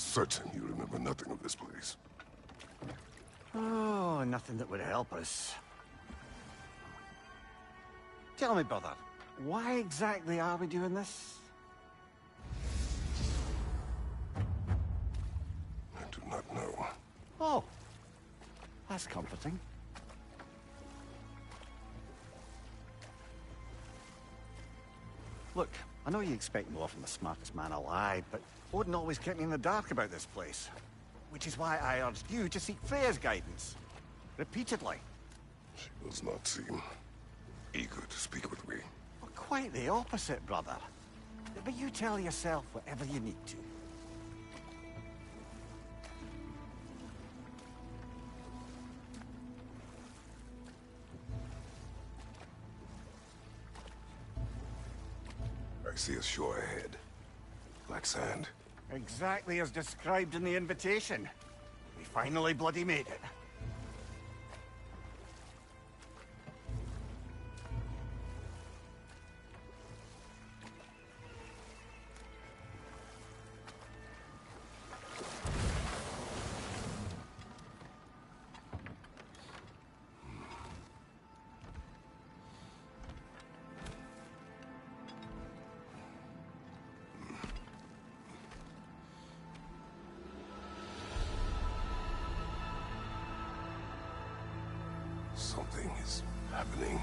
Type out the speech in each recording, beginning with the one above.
certain you remember nothing of this place. Oh, nothing that would help us. Tell me, brother, why exactly are we doing this? I do not know. Oh, that's comforting. Look, I know you expect more from the smartest man alive, but Odin always kept me in the dark about this place. Which is why I urged you to seek Freya's guidance. Repeatedly. She does not seem eager to speak with me. Well, quite the opposite, brother. But you tell yourself whatever you need to. I see a shore ahead. Black sand. Exactly as described in the invitation. We finally bloody made it. Something is happening.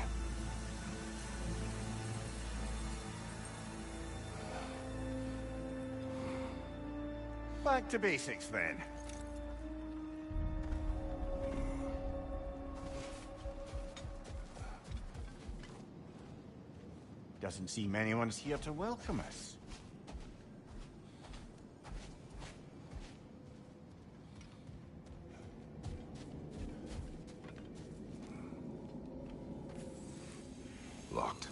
Back to basics, then. Doesn't seem anyone's here to welcome us. Locked.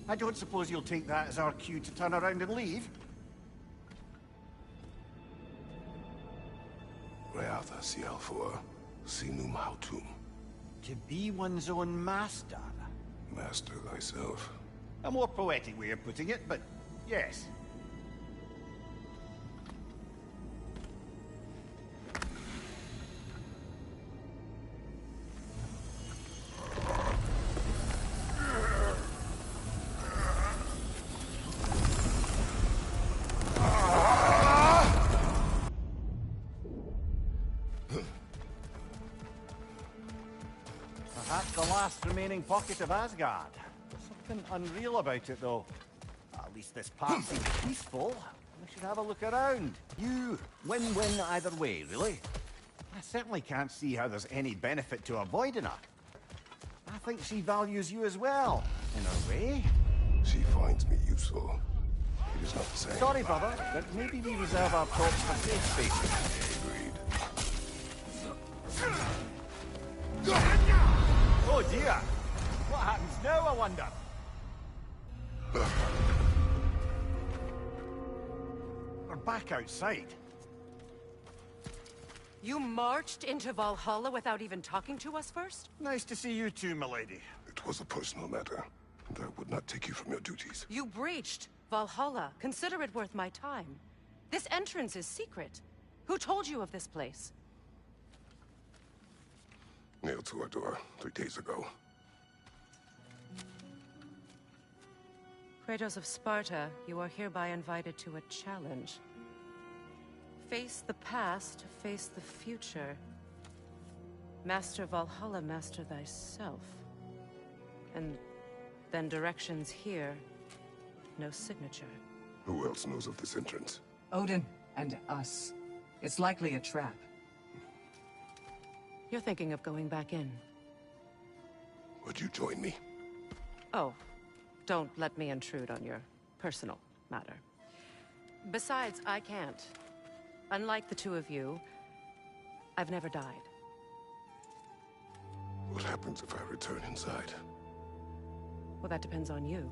I don't suppose you'll take that as our cue to turn around and leave? Reatha Sialfor, Sinum Hautum. To be one's own master. Master thyself. A more poetic way of putting it, but yes. Perhaps the last remaining pocket of Asgard. There's something unreal about it, though. At least this part seems peaceful. We should have a look around. You win-win either way, really. I certainly can't see how there's any benefit to avoiding her. I think she values you as well, in her way. She finds me useful. It is not the same. Sorry, brother, but maybe we reserve our talks for safe spaces. Agreed. Oh dear! What happens now, I wonder? We're back outside. You marched into Valhalla without even talking to us first? Nice to see you too, milady. It was a personal matter, and I would not take you from your duties. You breached Valhalla. Consider it worth my time. This entrance is secret. Who told you of this place? Nailed to our door 3 days ago. Kratos of Sparta, you are hereby invited to a challenge. Face the past, face the future. Master Valhalla, master thyself. And then directions here, no signature. Who else knows of this entrance? Odin and us. It's likely a trap. You're thinking of going back in. Would you join me? Oh, don't let me intrude on your personal matter. Besides, I can't. Unlike the two of you, I've never died. What happens if I return inside? Well, that depends on you.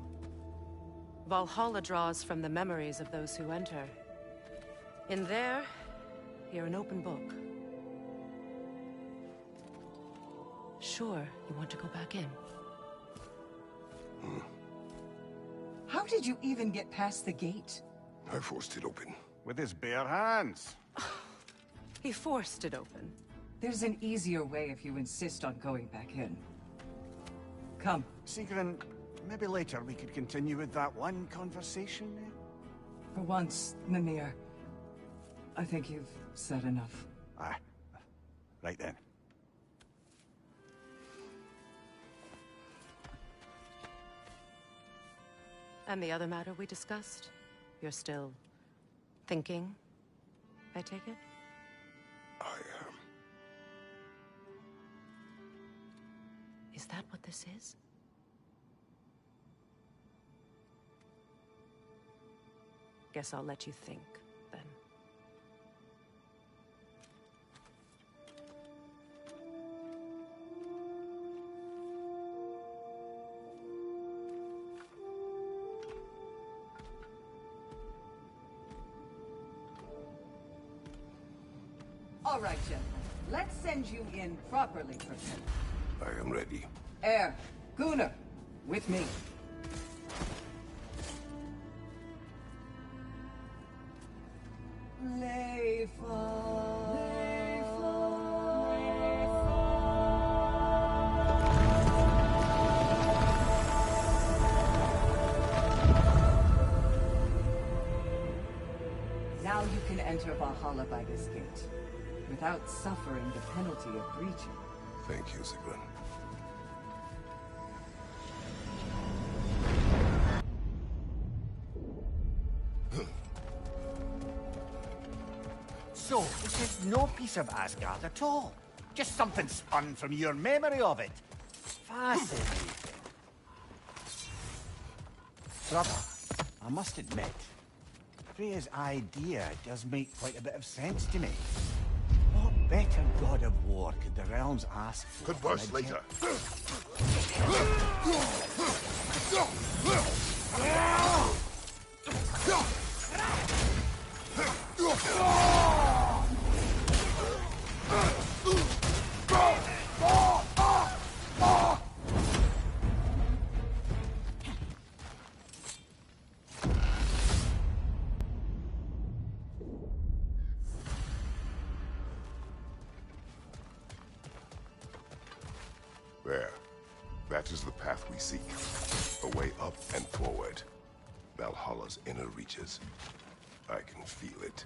Valhalla draws from the memories of those who enter. In there, you're an open book. Sure, you want to go back in. How did you even get past the gate? I forced it open. With his bare hands. He forced it open. There's an easier way if you insist on going back in. Come. Sigrun, maybe later we could continue with that one conversation, eh? For once, Mimir, I think you've said enough. Aye. Right then. And the other matter we discussed? You're still thinking, I take it? I am. Is that what this is? Guess I'll let you think, then. All right, gentlemen. Let's send you in properly prepared. I am ready. Air, Gunnar, with me. Now you can enter Valhalla by this gate, without suffering the penalty of breaching. Thank you, Sigrun. So, this is no piece of Asgard at all. Just something spun from your memory of it. Fascinating. Brother, I must admit, Freya's idea does make quite a bit of sense to me. What better god of war could the realms ask for? Could worse later. There. That is the path we seek. A way up and forward. Valhalla's inner reaches. I can feel it.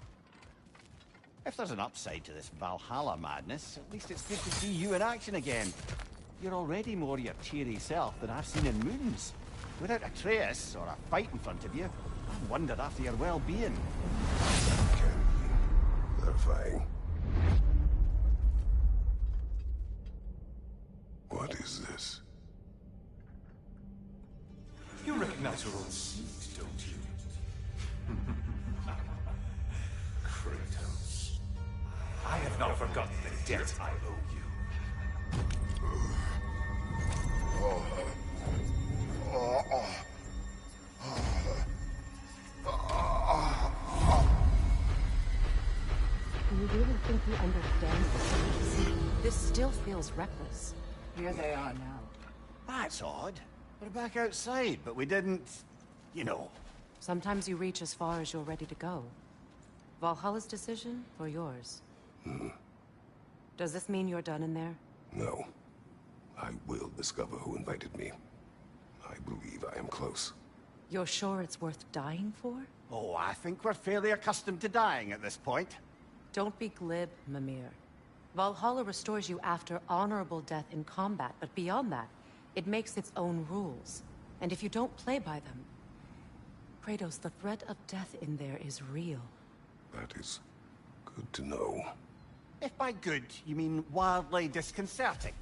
If there's an upside to this Valhalla madness, at least it's good to see you in action again. You're already more your cheery self than I've seen in moons. Without Atreus or a fight in front of you, I wondered after your well-being. Can be clarifying. What is this? You recognize your own seat, don't you? Kratos. I have not forgotten the debt I owe you. Do you really think he understands this? This still feels reckless. Here they are now. That's odd. We're back outside, but we didn't... you know. Sometimes you reach as far as you're ready to go. Valhalla's decision, or yours? Does this mean you're done in there? No. I will discover who invited me. I believe I am close. You're sure it's worth dying for? Oh, I think we're fairly accustomed to dying at this point. Don't be glib, Mimir. Valhalla restores you after honorable death in combat, but beyond that, it makes its own rules. And if you don't play by them... Kratos, the threat of death in there is real. That is good to know. If by good, you mean wildly disconcerting.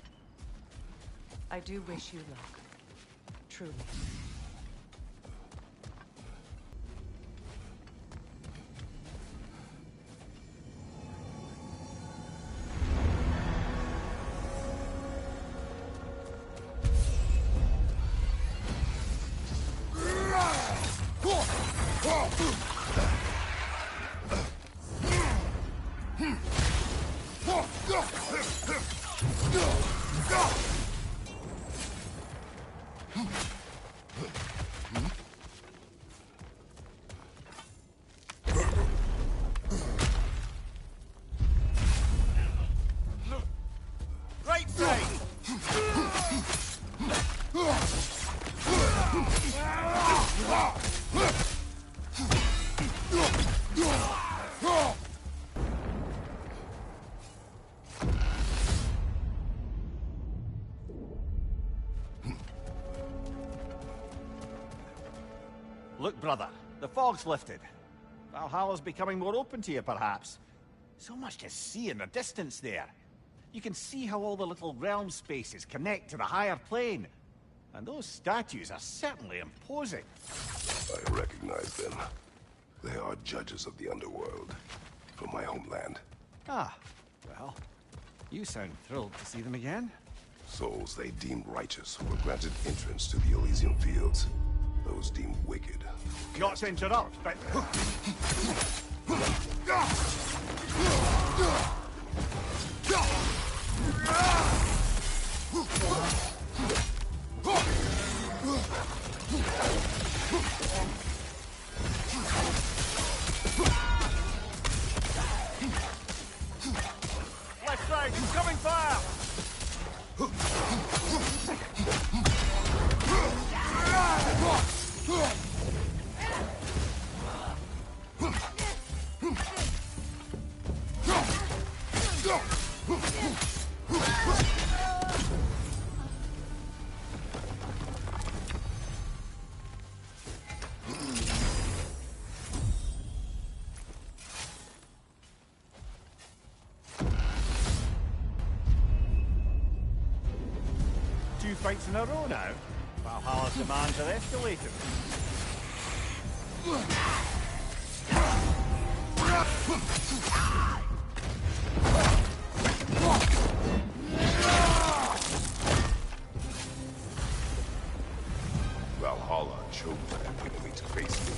I do wish you luck. Truly. Look, brother, the fog's lifted. Valhalla's becoming more open to you, perhaps. So much to see in the distance there. You can see how all the little realm spaces connect to the higher plane. And those statues are certainly imposing. I recognize them. They are judges of the underworld, from my homeland. Ah, well, you sound thrilled to see them again. Souls they deemed righteous were granted entrance to the Elysian fields. Those deemed wicked. Not to interrupt, but... Left side, incoming fire! Two fights in a row now. Valhalla's demands are escalating. Valhalla chose an enemy to face me.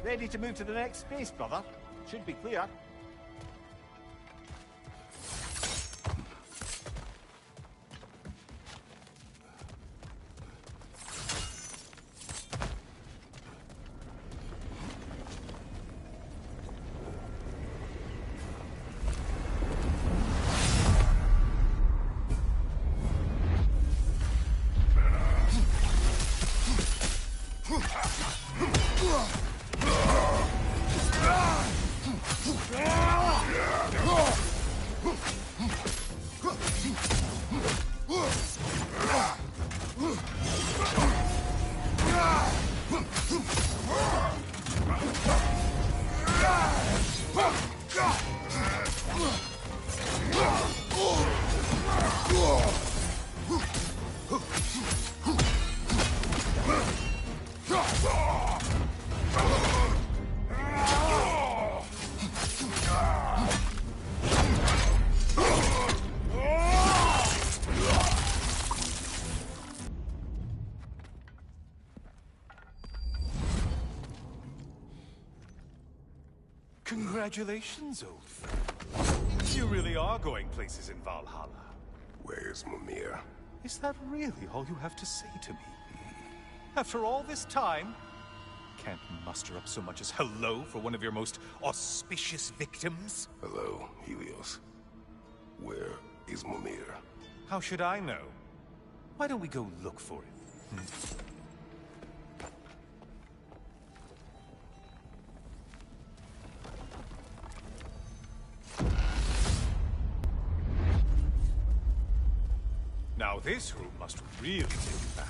Ready to move to the next space, brother? Should be clear. Congratulations, old friend. You really are going places in Valhalla. Where's Mimir? Is that really all you have to say to me? After all this time, can't muster up so much as hello for one of your most auspicious victims? Hello, Helios. Where is Mimir? How should I know? Why don't we go look for him? Now this room must really take you back.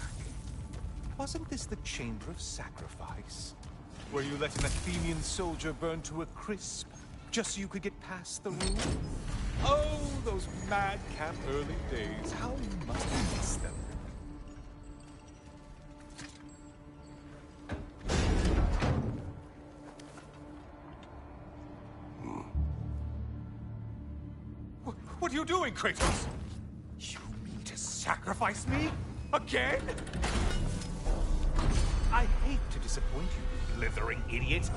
Wasn't this the Chamber of Sacrifice? Where you let an Athenian soldier burn to a crisp, just so you could get past the room? Oh, those madcap early days. How you must miss them. What are you doing, Kratos? You mean to sacrifice me? Again? I hate to disappoint you, blithering idiot.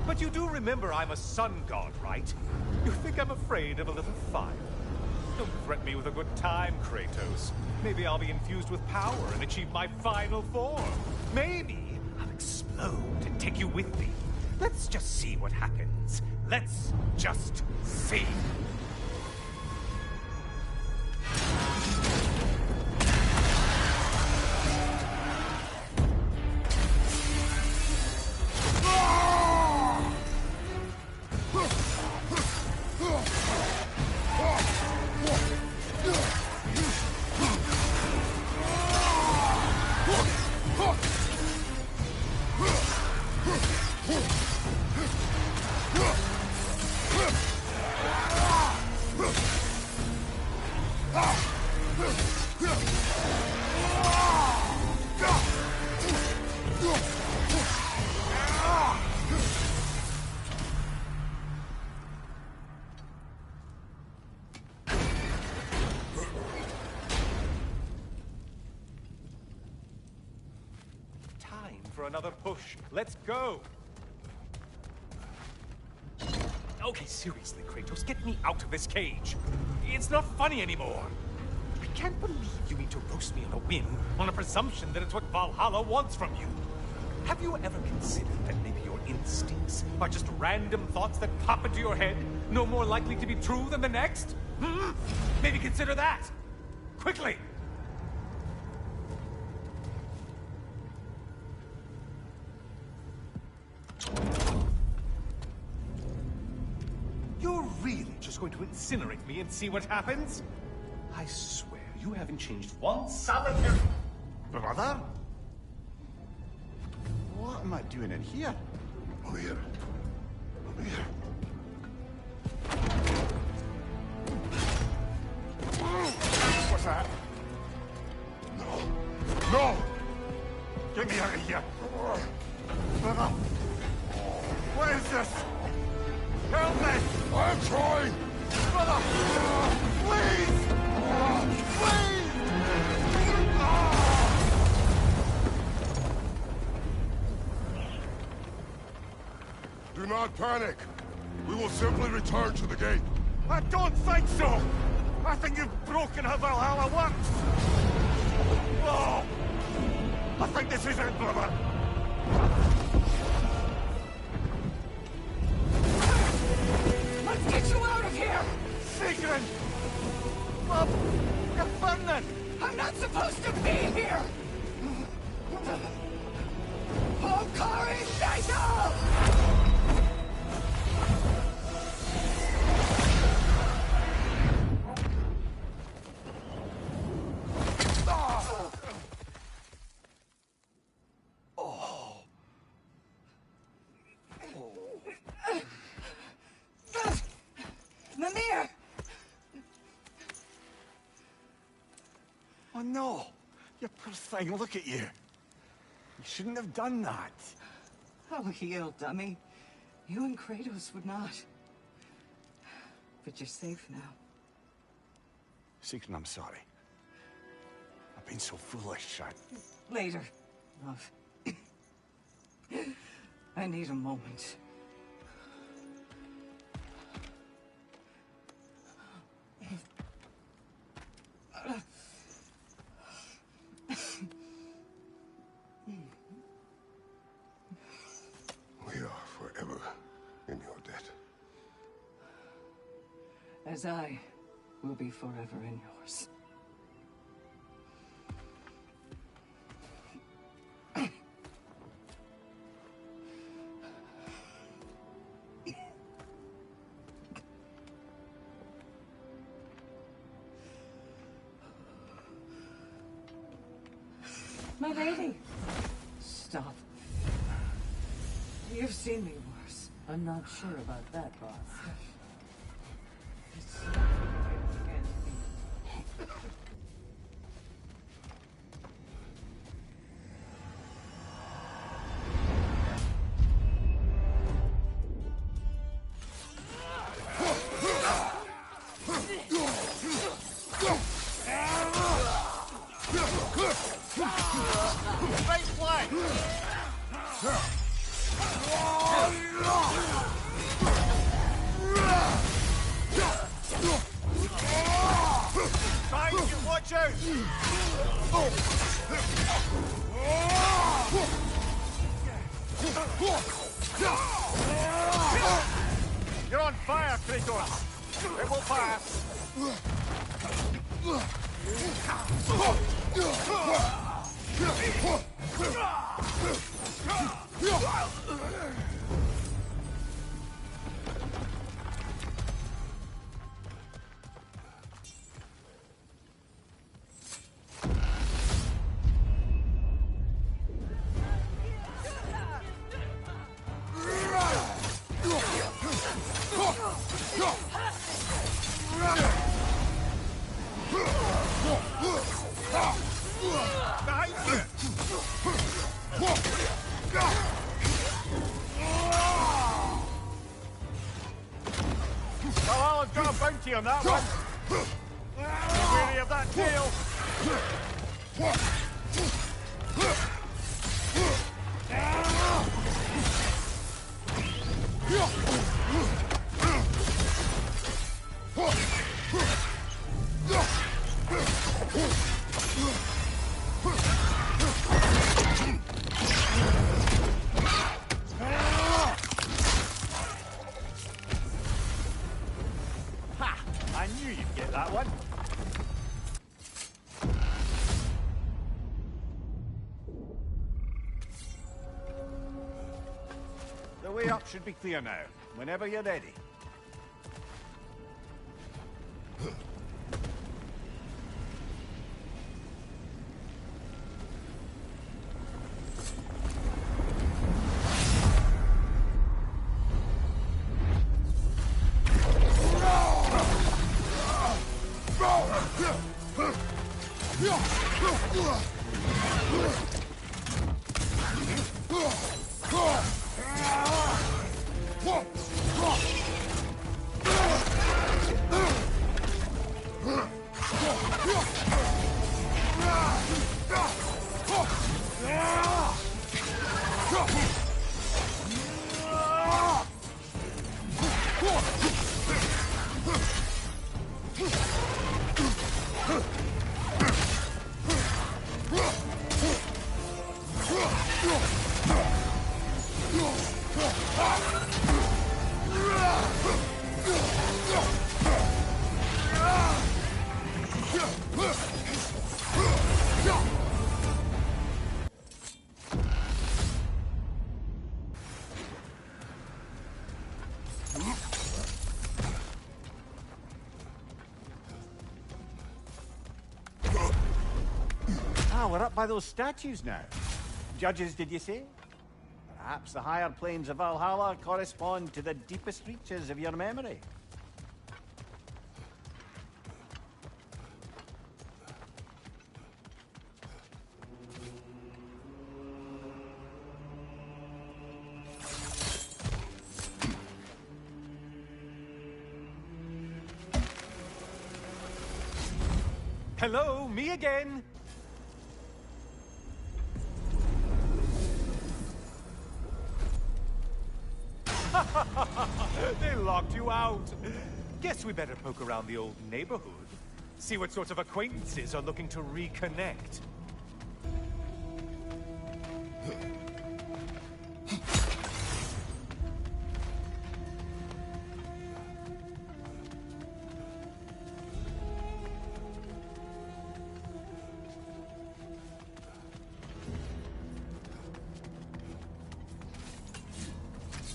But you do remember I'm a sun god, right? You think I'm afraid of a little fire? Don't threaten me with a good time, Kratos. Maybe I'll be infused with power and achieve my final form. Maybe I'll explode and take you with me. Let's just see what happens. Let's just see. For another push. Let's go! Okay, seriously, Kratos, get me out of this cage. It's not funny anymore. I can't believe you mean to roast me on a whim, on a presumption that it's what Valhalla wants from you. Have you ever considered that maybe your instincts are just random thoughts that pop into your head, no more likely to be true than the next? Hmm? Maybe consider that! Quickly! You're really just going to incinerate me and see what happens? I swear, you haven't changed one solitary... Brother? What am I doing in here? Over here. Over here. What's that? No. No! Get me out of here! Brother! What is this? Help me! I'm trying! Brother! Please! Please! Do not panic. We will simply return to the gate. I don't think so! I think you've broken how Valhalla works! Oh! I think this is it, brother! Let's get you out of here! Sigrun! Bob! You're burning! I'm not supposed to be here! Hokari Shaito! Mimir! Oh no! You poor thing, look at you! You shouldn't have done that. Oh, heal, dummy. You and Kratos would not. But you're safe now. Sigrun, I'm sorry. I've been so foolish. Later, love. I need a moment. We are forever in your debt. As I will be forever in yours. My lady! Stop. You've seen me worse. I'm not sure about that, boss. Right flank! Trying to watch out! Kratos! It will pass! Valhalla's got a bounty on that one. Be wary of that tail. Ha! I knew you'd get that one. The way up should be clear now, whenever you're ready. Ah, we're up by those statues now. Judges, did you say? Perhaps the higher planes of Valhalla correspond to the deepest reaches of your memory. Hello, me again! They locked you out. Guess we better poke around the old neighborhood. See what sorts of acquaintances are looking to reconnect.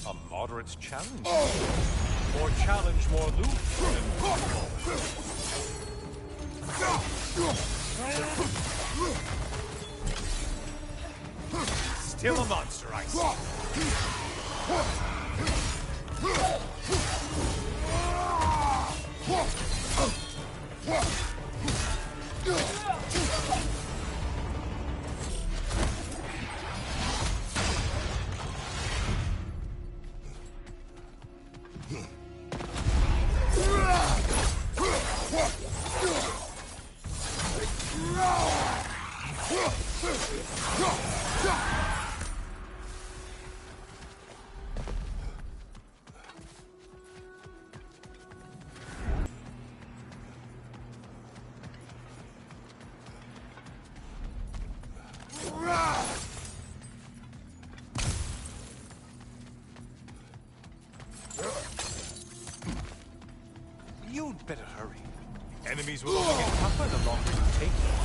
A moderate challenge. More challenge, more loot. Still a monster, I see. You'd better hurry. Enemies will only get tougher the longer you take them.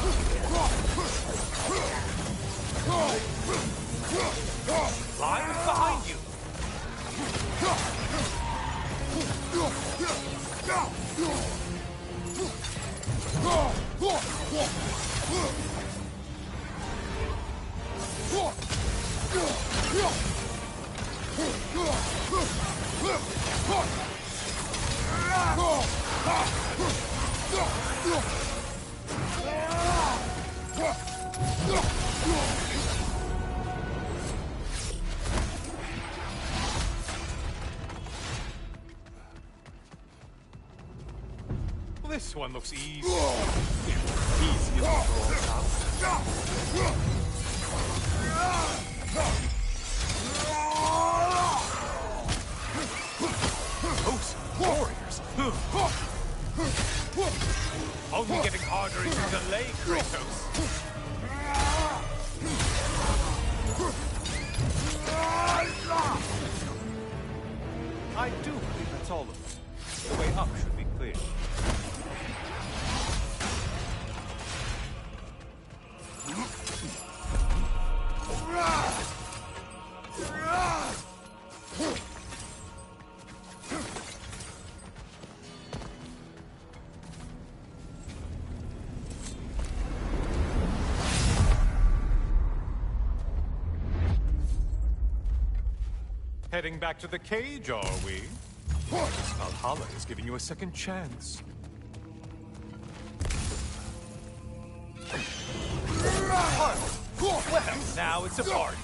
Lions behind you! This one looks easy. Easy as a Those warriors! Only getting harder as you delay, Kratos. I do believe that's all of them. The way up should be clear. Heading back to the cage, are we? Valhalla is giving you a second chance. Well, now it's a party.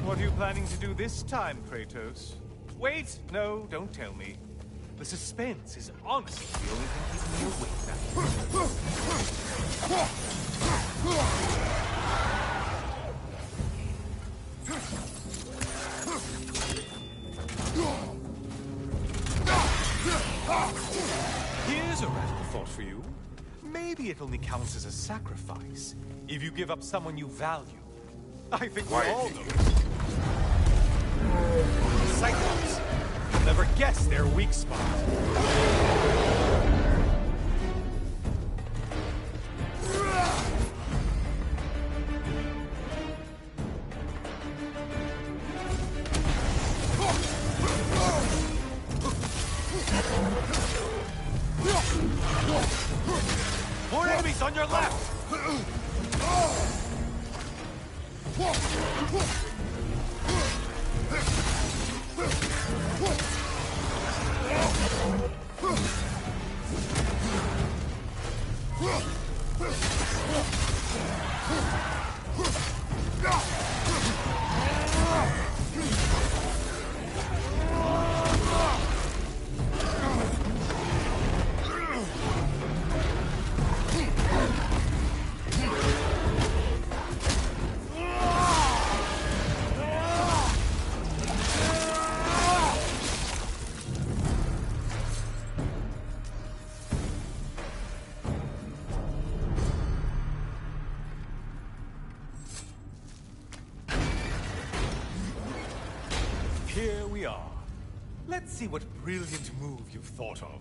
What are you planning to do this time, Kratos? Wait! No, don't tell me. The suspense is honestly the only thing keeping me awake now. Here's a radical thought for you. Maybe it only counts as a sacrifice if you give up someone you value. I think we all know. Cyclops. You'll never guess their weak spot. More enemies on your left! Here we are. Let's see what brilliant move you've thought of.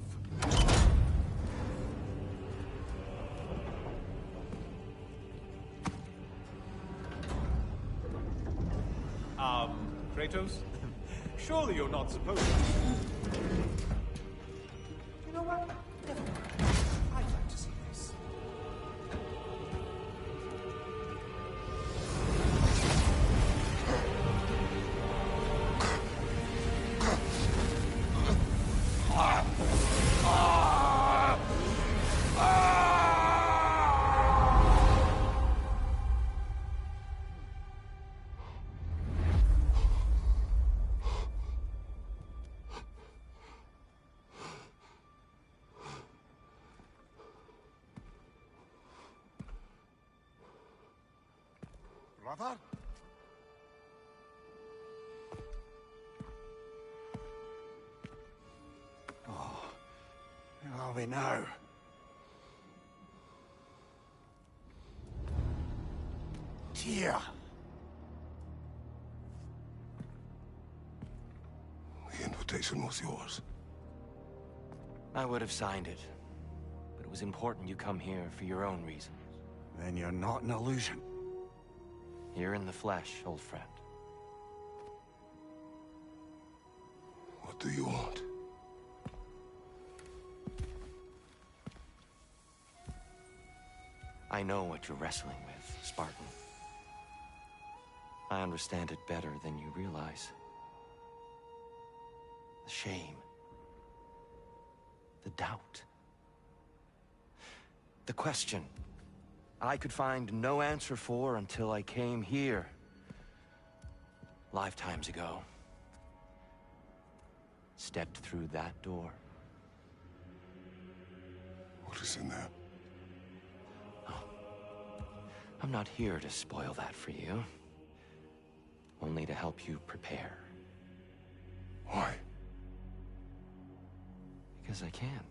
Kratos? Surely you're not supposed to. You know what? Never mind. I'd like to see this. Brother? are we now? Tyr! The invitation was yours. I would have signed it, but it was important you come here for your own reasons. Then you're not an illusion. Here in the flesh, old friend. What do you want? I know what you're wrestling with, Spartan. I understand it better than you realize. The shame. The doubt. The question I could find no answer for until I came here. Lifetimes ago. Stepped through that door. What is in there? I'm not here to spoil that for you. Only to help you prepare. Why? Because I can.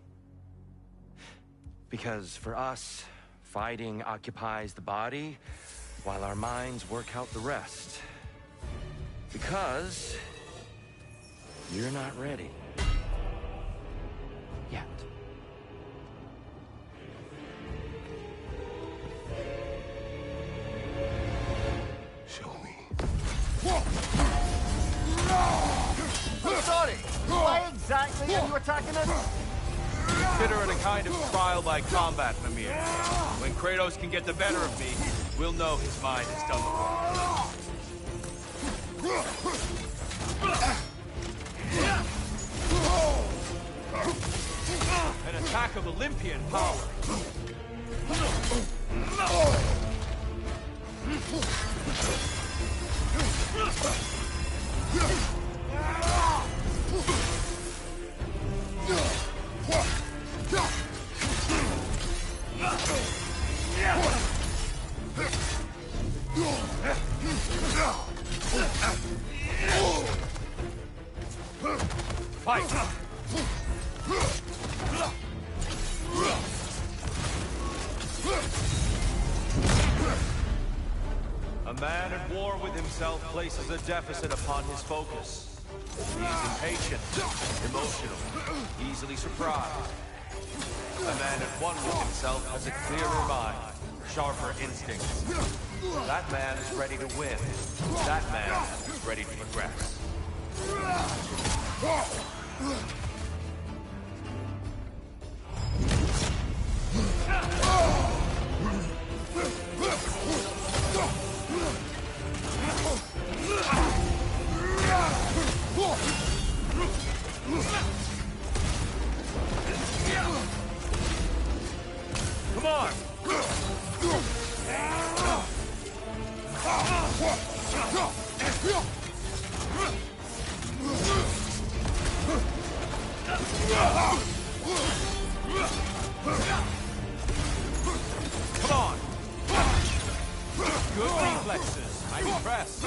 Because for us, fighting occupies the body, while our minds work out the rest. Because you're not ready. Yet. Show me. Sorry! Why exactly are you attacking us? Consider it a kind of trial by combat, Mimir. When Kratos can get the better of me, we'll know his mind has done the work. An attack of Olympian power. Fight! A man at war with himself places a deficit upon his focus. He is impatient, emotional, easily surprised. A man at one with himself has a clearer mind, sharper instincts. That man is ready to win. That man is ready to progress. Come on! Come on! Good reflexes. I'm impressed.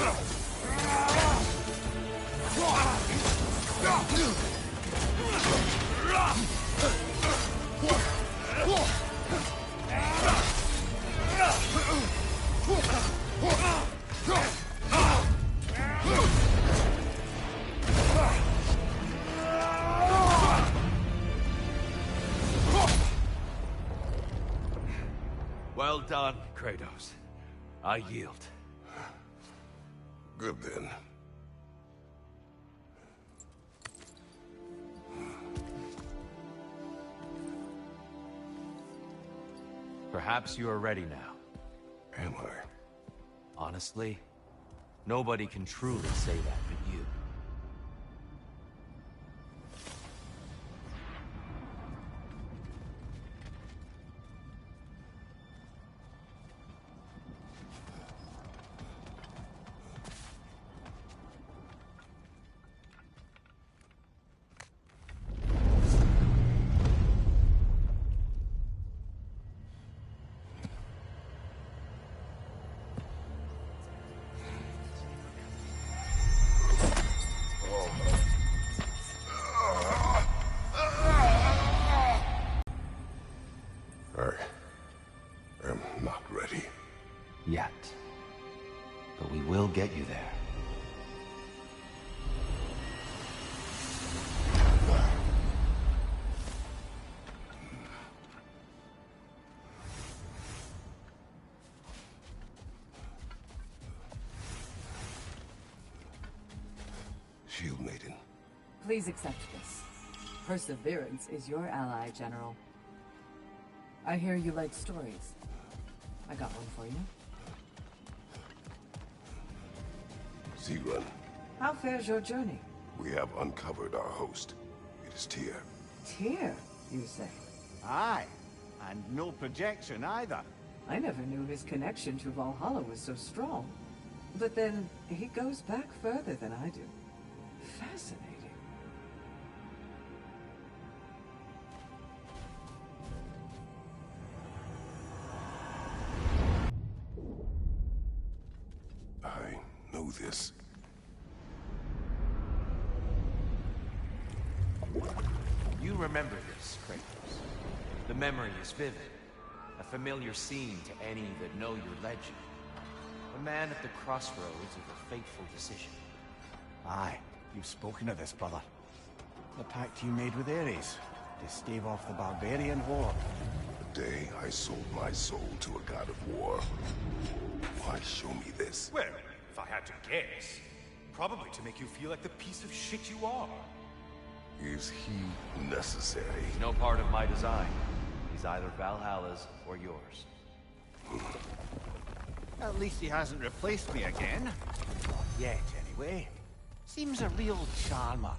Well done, Kratos. I yield. Good then. Perhaps you are ready now. Am I? Honestly, nobody can truly say that but you. shield maiden. Please accept this. Perseverance is your ally, General. I hear you like stories. I got one for you. Sigrun, How fares your journey? we have uncovered our host. It is Tyr. Tyr, you say? Aye, and no projection either. I never knew his connection to Valhalla was so strong. But then, he goes back further than I do. Fascinating. I know this. You remember this, Kratos. The memory is vivid. A familiar scene to any that know your legend. A man at the crossroads of a fateful decision. Aye, you've spoken of this, brother. The pact you made with Ares to stave off the barbarian horde. The day I sold my soul to a god of war. Why show me this? Well, if I had to guess, probably to make you feel like the piece of shit you are. Is he necessary? He's no part of my design. He's either Valhalla's or yours. At least he hasn't replaced me again. Not yet, anyway. Seems a real charmer.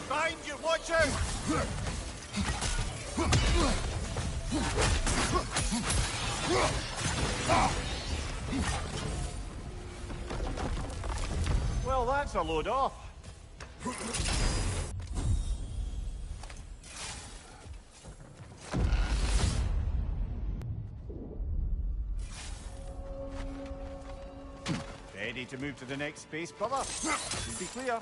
Find you, watch out! Well, that's a load off. Ready to move to the next space, brother? Should be clear.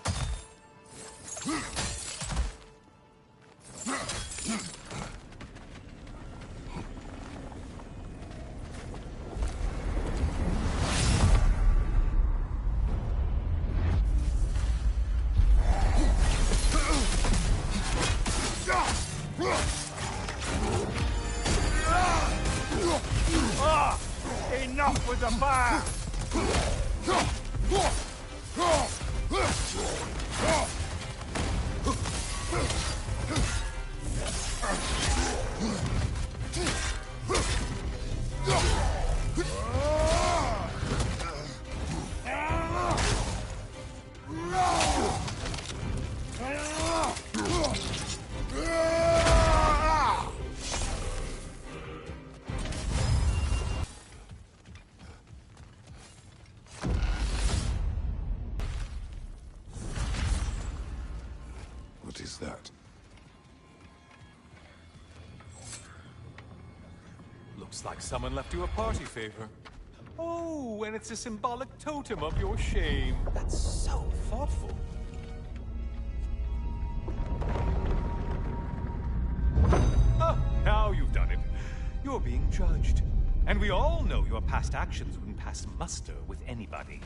Enough with the fire! What is that? Looks like someone left you a party favor. Oh, and it's a symbolic totem of your shame. That's so thoughtful. you're being judged. And we all know your past actions wouldn't pass muster with anybody.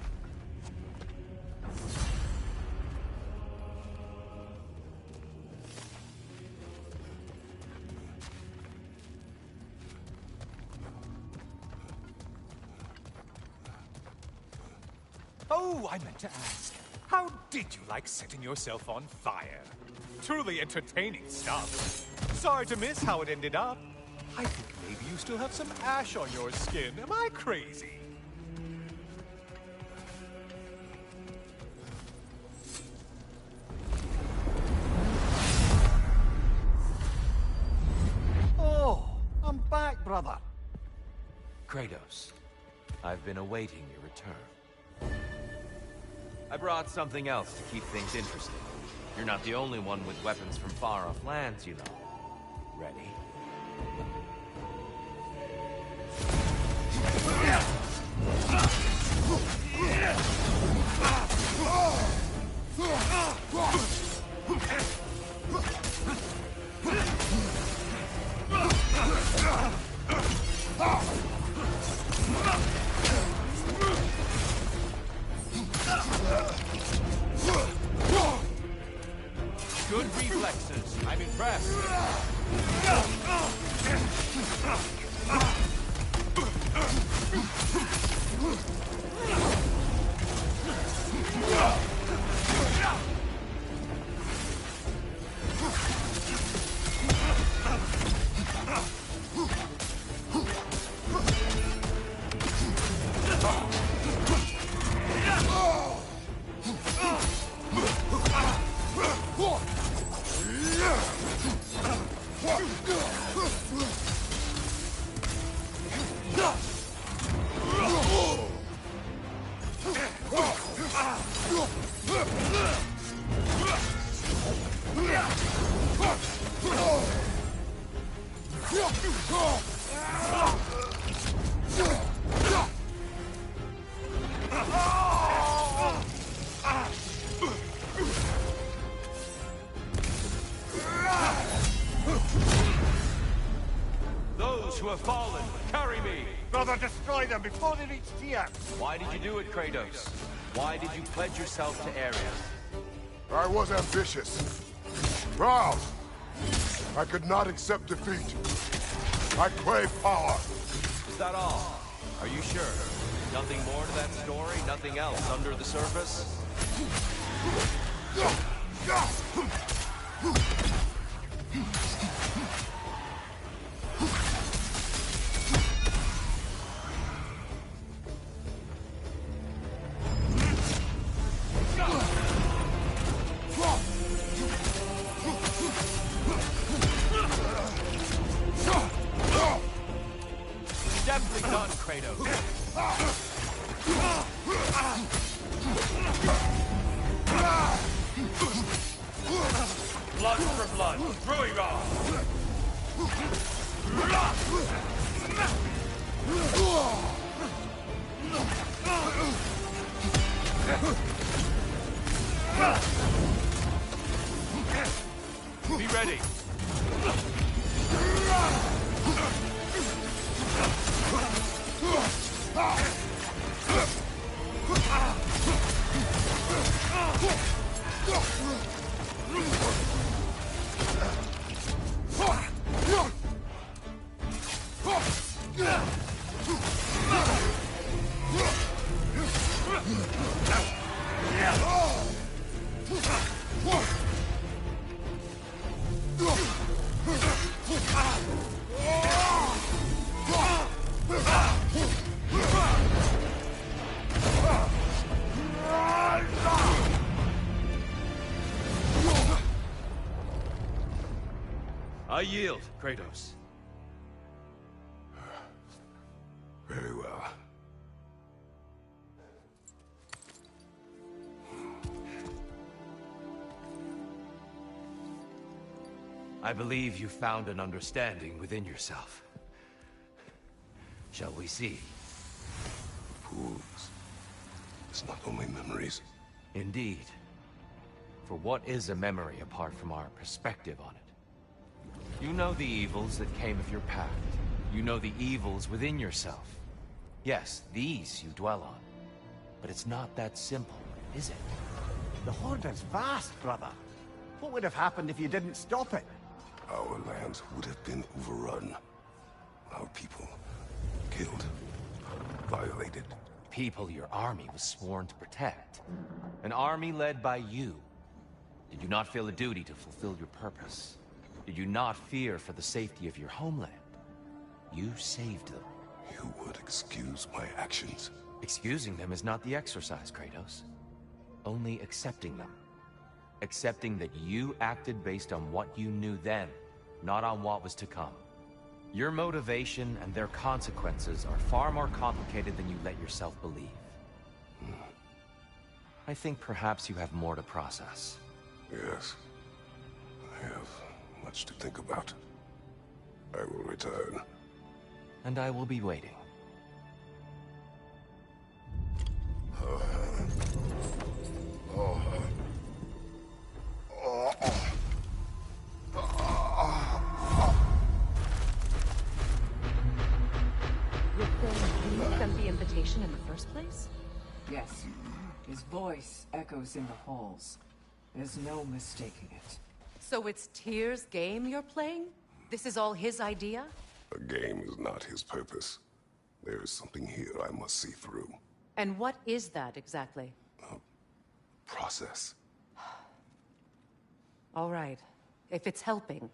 Oh, I meant to ask. How did you like setting yourself on fire? Truly entertaining stuff. Sorry to miss how it ended up. I think maybe you still have some ash on your skin. Am I crazy? Oh, I'm back, brother. Kratos, I've been awaiting your return. I brought something else to keep things interesting. You're not the only one with weapons from far-off lands, you know. Ready? Good reflexes. I'm impressed. Those who have fallen, carry me! Brother, destroy them before they reach Tyr. Why did you do it, Kratos? Why did you pledge yourself to Ares? I was ambitious. Proud. I could not accept defeat. I crave power. Is that all? Are you sure? Nothing more to that story? Nothing else under the surface? Definitely done, Kratos. Blood for blood, Ruirog! Be ready. I yield, Kratos. Very well. I believe you found an understanding within yourself. Shall we see? Fools. It's not only memories. Indeed. For what is a memory apart from our perspective on it? You know the evils that came of your pact. You know the evils within yourself. Yes, these you dwell on. But it's not that simple, is it? The Horde is vast, brother. What would have happened if you didn't stop it? Our lands would have been overrun. Our people killed, violated. People your army was sworn to protect. An army led by you. Did you not feel a duty to fulfill your purpose? Did you not fear for the safety of your homeland? You saved them. You would excuse my actions. Excusing them is not the exercise, Kratos. Only accepting them. Accepting that you acted based on what you knew then, not on what was to come. Your motivation and their consequences are far more complicated than you let yourself believe. I think perhaps you have more to process. Yes. I have much to think about. I will return. And I will be waiting. You're saying you sent the invitation in the first place? Yes. His voice echoes in the halls. There's no mistaking it. So it's Tyr's game you're playing? This is all his idea? A game is not his purpose. There is something here I must see through. And what is that exactly? Process. All right. If it's helping,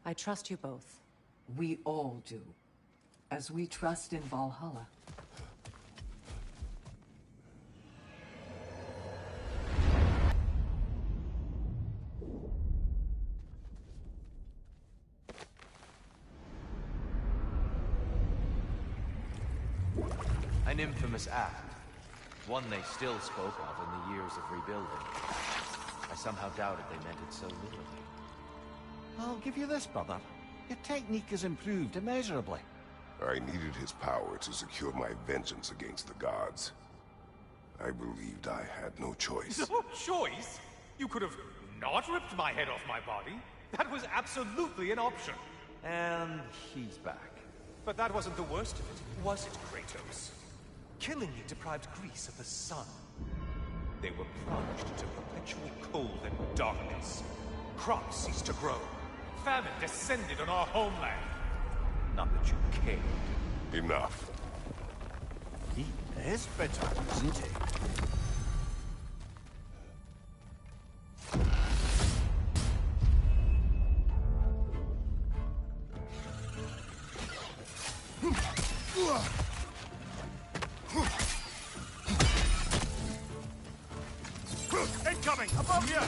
I trust you both. We all do. As we trust in Valhalla. An infamous act. One they still spoke of in the years of rebuilding. I somehow doubted they meant it so literally. I'll give you this, brother. Your technique has improved immeasurably. I needed his power to secure my vengeance against the gods. I believed I had no choice. No choice? You could have not ripped my head off my body. That was absolutely an option. And he's back. But that wasn't the worst of it, was it, Kratos? Killing me deprived Greece of the sun. They were plunged into perpetual cold and darkness. Crops ceased to grow. Famine descended on our homeland. Not that you cared. Enough. He is bitter, isn't he? Incoming! Above you!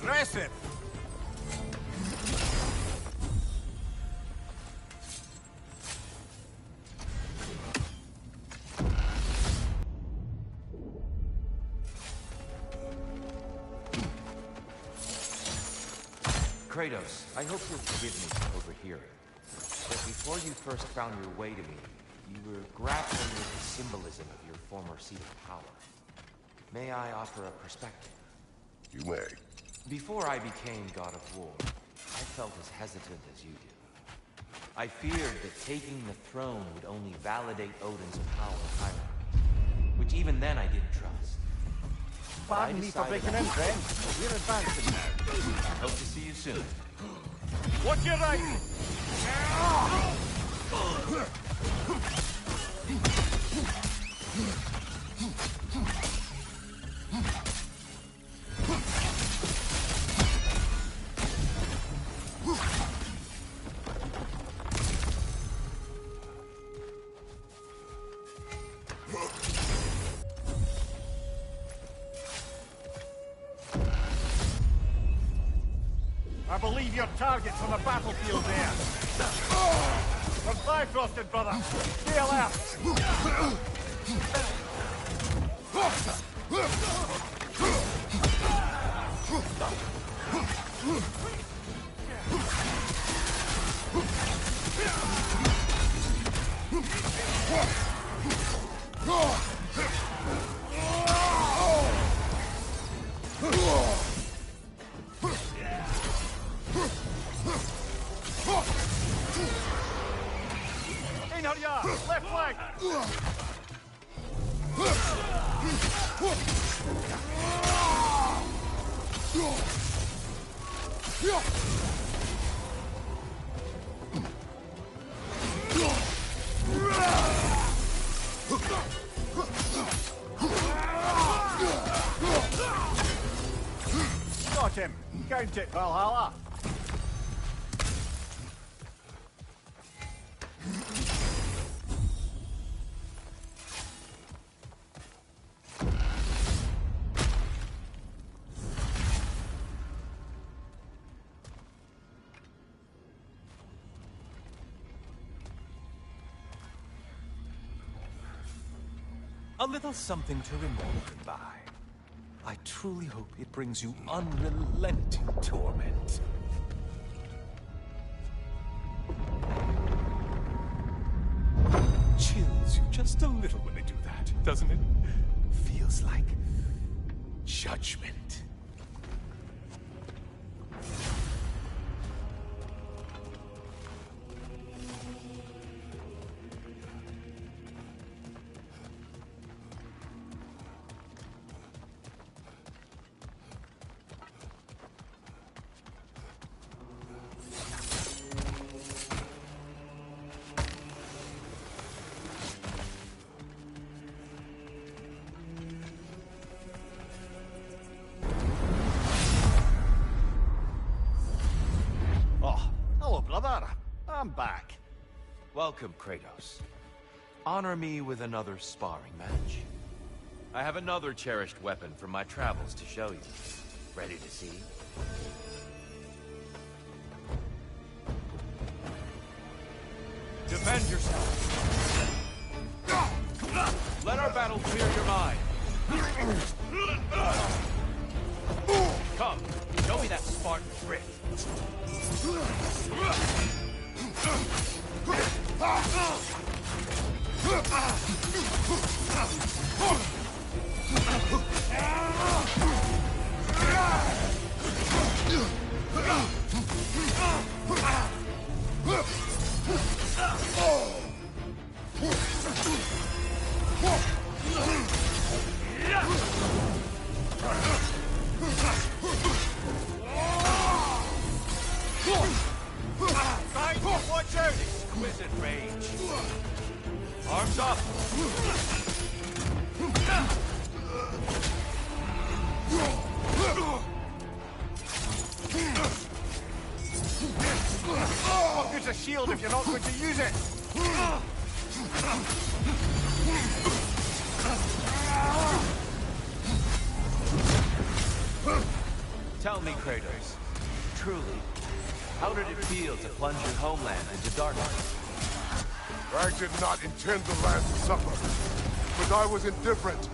Impressive! Kratos, I hope you'll forgive me for overhearing. But before you first found your way to me, you were grappling with the symbolism of your former seat of power. May I offer a perspective? You may. Before I became God of War, I felt as hesitant as you do. I feared that taking the throne would only validate Odin's power hierarchy, which even then I didn't trust. Pardon me for breaking in, friend. We're advancing now. Hope to see you soon. What you right? believe your target's on the battlefield there. We're Bifrosted, brother. Stay alert. Left flank! Got him! Count it, Valhalla! A little something to remember by. I truly hope it brings you unrelenting torment. Chills you just a little when they do that, doesn't it? Feels like judgment. I'm back. Welcome, Kratos. Honor me with another sparring match. I have another cherished weapon from my travels to show you. Ready to see? Defend yourself. Let our battle clear your mind. Come, show me that Spartan grit. Watch out! Exquisite rage. Arms up! What good's a shield if you're not going to use it? Tell me, Kratos, truly, how did it feel to plunge your homeland into darkness? I did not intend the land to suffer, but I was indifferent,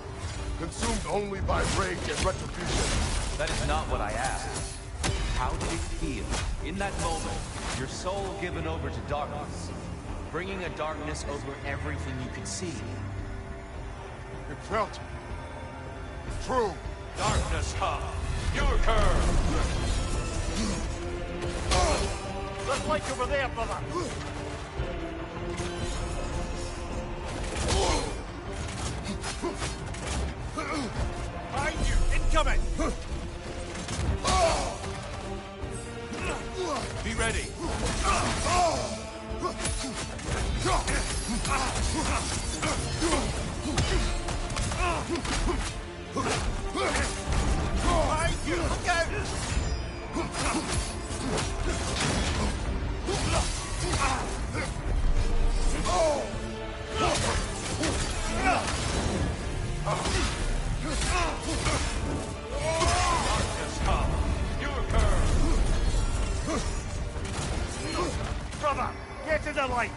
consumed only by rage and retribution. That is not what I asked. How did it feel, in that moment, your soul given over to darkness, bringing a darkness over everything you could see? It felt true. Darkness come, your curve! There's light over there, brother! Behind you! Incoming! Be ready! Behind you! Look out! Darkness come, your curve! Brother, get to the light!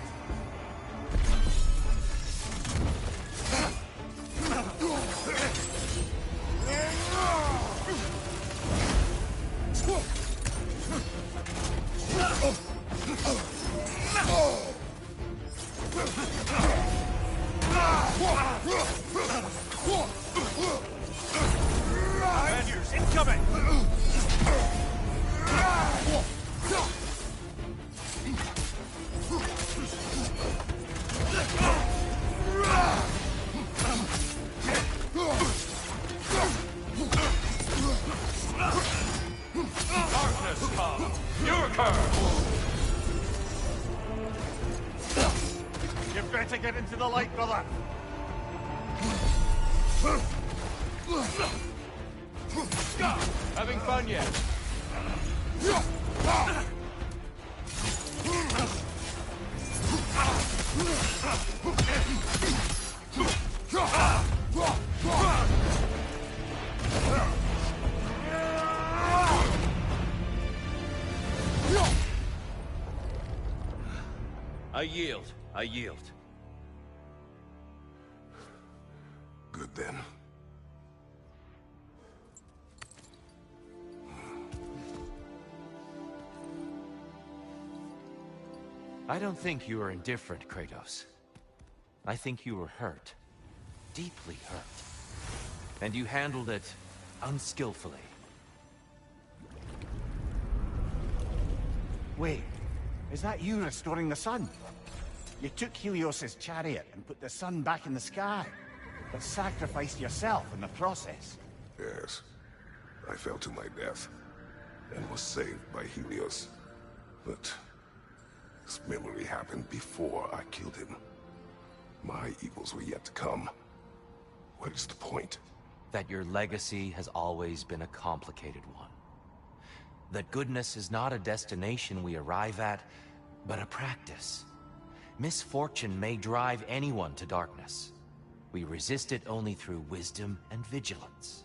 Avengers incoming! Darkness come! Your curse! You better get into the light, brother! Having fun yet? I yield. I yield. Good then. I don't think you are indifferent, Kratos. I think you were hurt. Deeply hurt. And you handled it unskillfully. Wait, is that you restoring the sun? You took Helios's chariot and put the sun back in the sky, but sacrificed yourself in the process. Yes. I fell to my death, and was saved by Helios. But this memory happened before I killed him. My evils were yet to come. What is the point? That your legacy has always been a complicated one. That goodness is not a destination we arrive at, but a practice. Misfortune may drive anyone to darkness. We resist it only through wisdom and vigilance.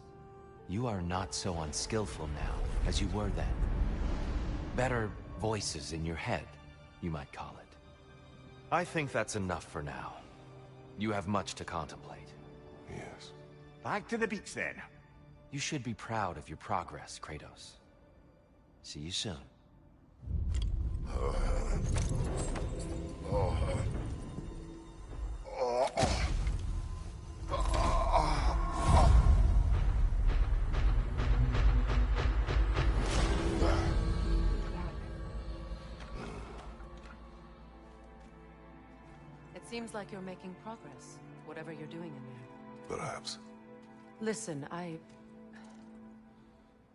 You are not so unskillful now as you were then. Better voices in your head, you might call it. I think that's enough for now. You have much to contemplate. Yes. Back to the beach then. You should be proud of your progress, Kratos. See you soon. It seems like you're making progress, whatever you're doing in there. Perhaps. Listen, I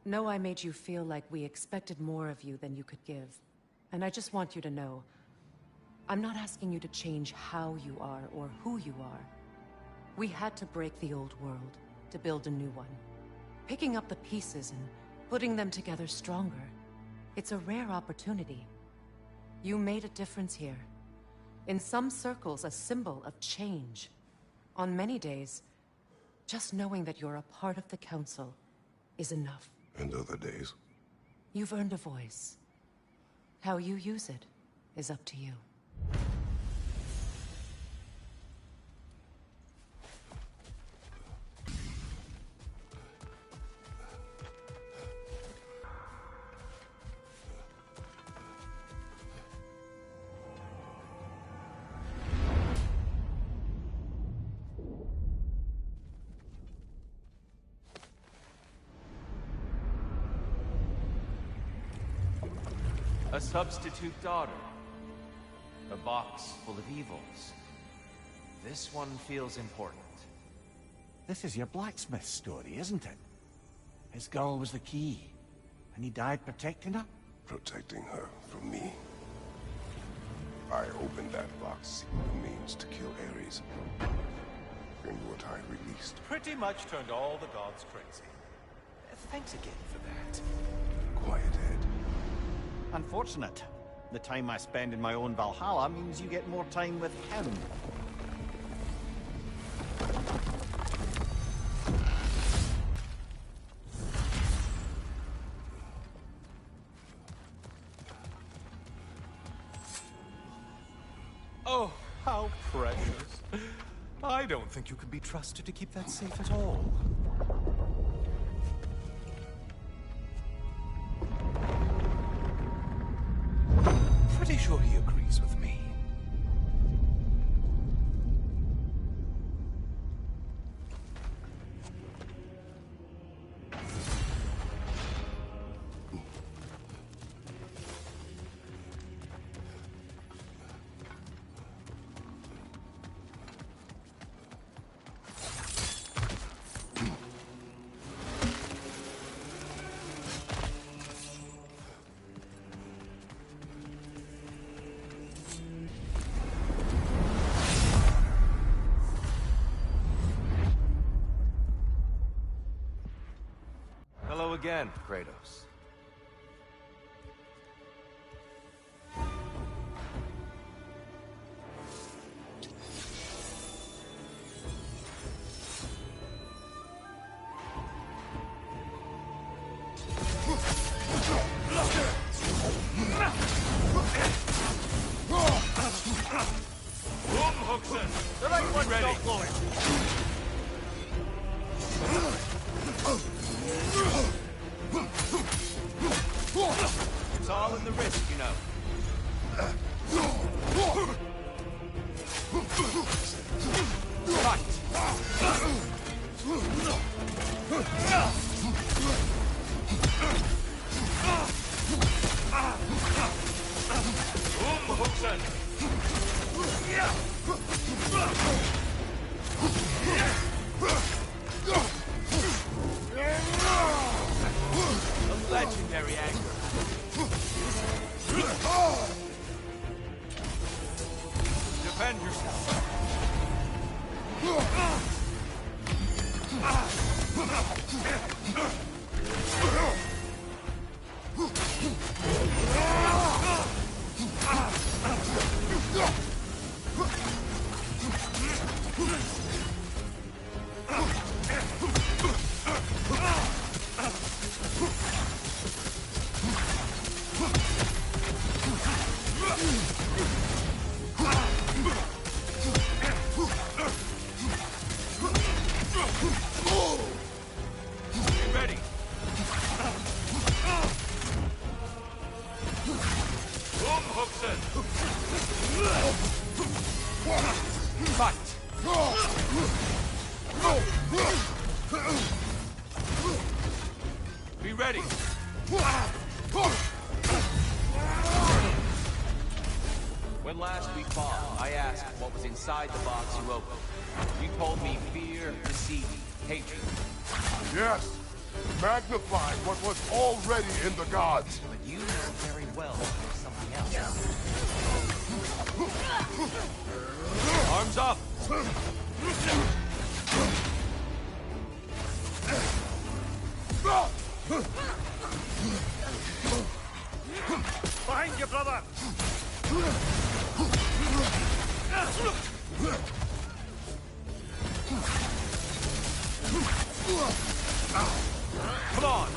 know I made you feel like we expected more of you than you could give. And I just want you to know, I'm not asking you to change how you are or who you are. We had to break the old world to build a new one. Picking up the pieces and putting them together stronger. It's a rare opportunity. You made a difference here. In some circles, a symbol of change. On many days, just knowing that you're a part of the Council is enough. And other days? You've earned a voice. How you use it is up to you. A substitute daughter. A box full of evils. This one feels important. This is your blacksmith story, isn't it? His girl was the key, and he died protecting her? Protecting her from me. I opened that box seeking the means to kill Ares. And what I released. Pretty much turned all the gods crazy. Thanks again for that. Quiet head. Unfortunate. The time I spend in my own Valhalla means you get more time with him. Oh, how precious. I don't think you can be trusted to keep that safe at all. Pretty sure he agrees with me. Hello again, Kratos. The right one's Ready. not blowing. It's all in the wrist, you know. Fight! A legendary anger. Defend yourself. Be ready. Fight! Be ready! When last we fought, I asked what was inside the box you opened. You told me fear, deceit, hatred. Yes! Magnify what was already in the gods! But you know very well there's something else. Arms up! Behind you, brother! Come on!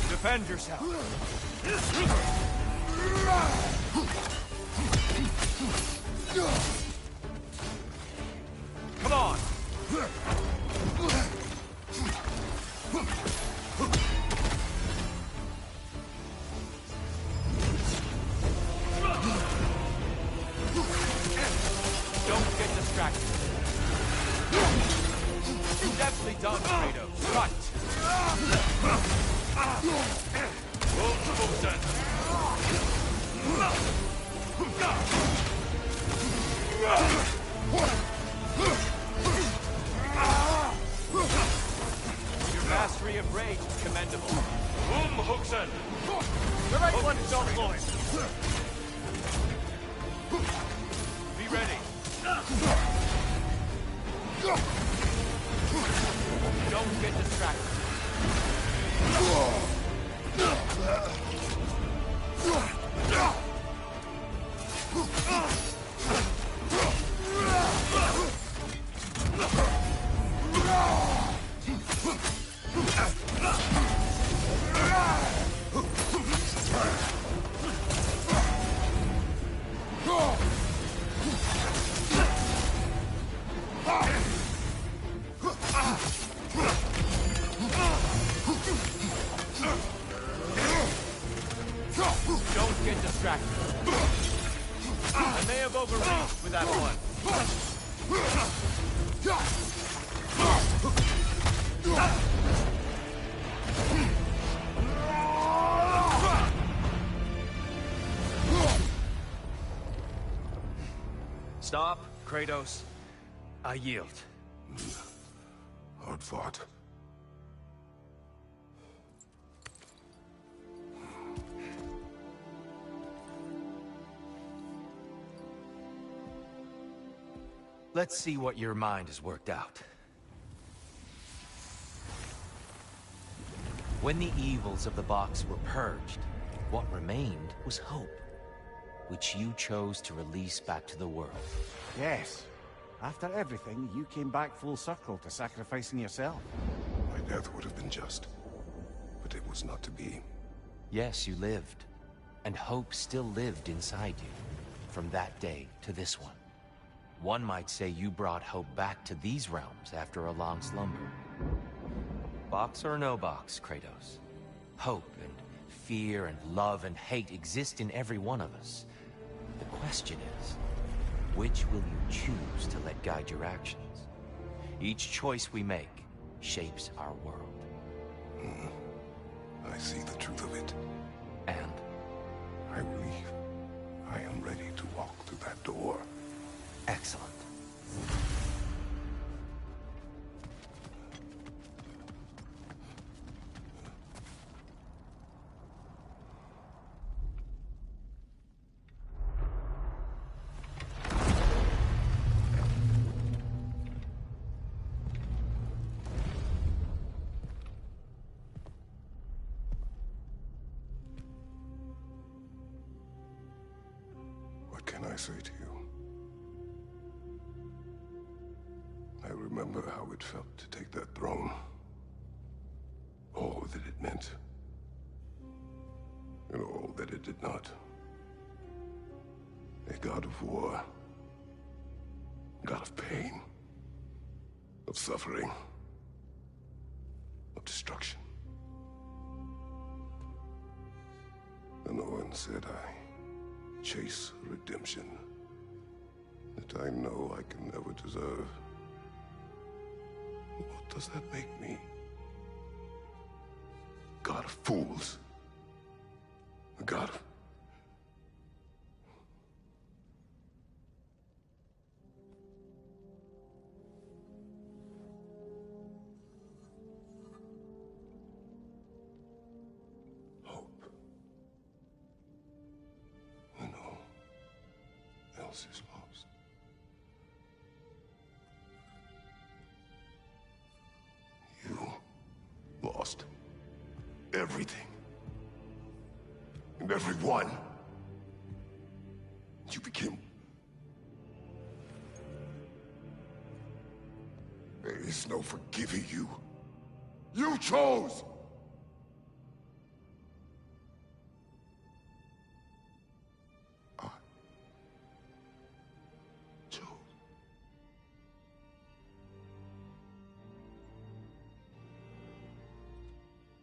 Defend yourself! Come on! Don't get distracted. Deftly done, Kratos. Fight! Your mastery of rage is commendable. The right one's not blowing. Be ready. Don't get distracted. Don't get distracted. I may have overreached with that one. Stop, Kratos. I yield. Hard fought. Let's see what your mind has worked out. When the evils of the box were purged, what remained was hope, which you chose to release back to the world. Yes. After everything, you came back full circle to sacrificing yourself. My death would have been just, but it was not to be. Yes, you lived, and hope still lived inside you, from that day to this one. One might say you brought hope back to these realms after a long slumber. Box or no box, Kratos. Hope and fear and love and hate exist in every one of us. The question is, which will you choose to let guide your actions? Each choice we make shapes our world. I see the truth of it. And I believe I am ready to walk through that door. excellent. What can I say to you? I remember how it felt to take that throne. All that it meant. And all that it did not. A god of war. God of pain. Of suffering. Of destruction. And Owen said I chase redemption that I know I can never deserve. What does that make me? God of fools. A god of... hope. When all else is lost. You lost everything. And everyone. You became... There is no forgiving you. You chose! I chose.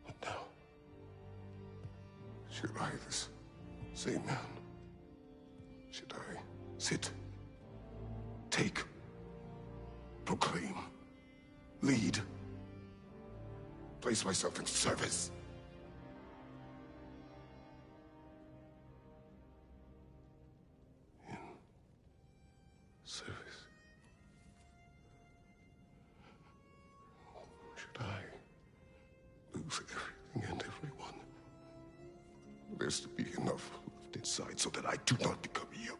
But now, should I, this same man, should I sit, take, proclaim, lead, place myself in service? In service? Should I lose everything and everyone? There's to be enough left inside so that I do not become you.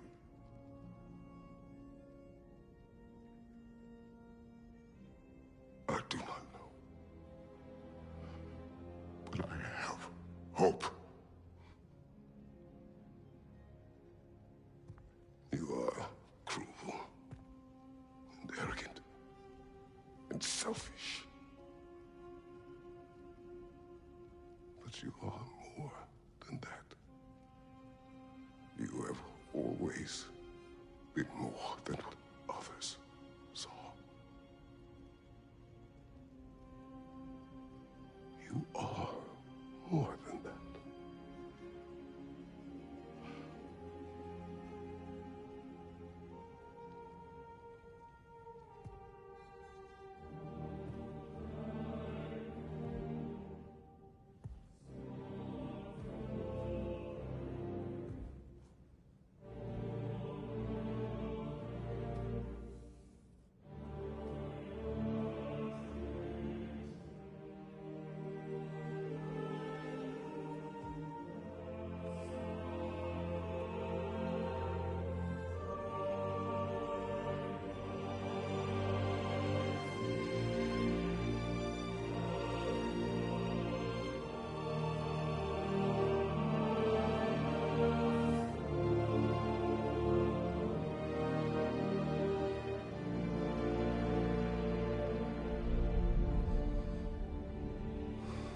I do not know. But I have hope. You are cruel and arrogant and selfish. But you are more than that. You have always been more than what others saw. You are more than that.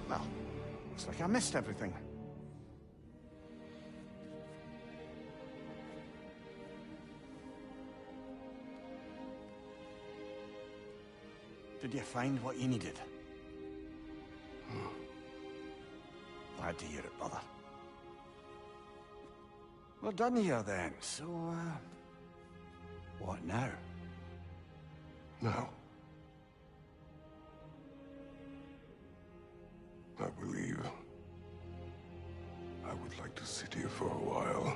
Well, looks like I missed everything. Did you find what you needed? Glad to hear it, brother. We're done here then, so, what now? Now, I believe I would like to sit here for a while.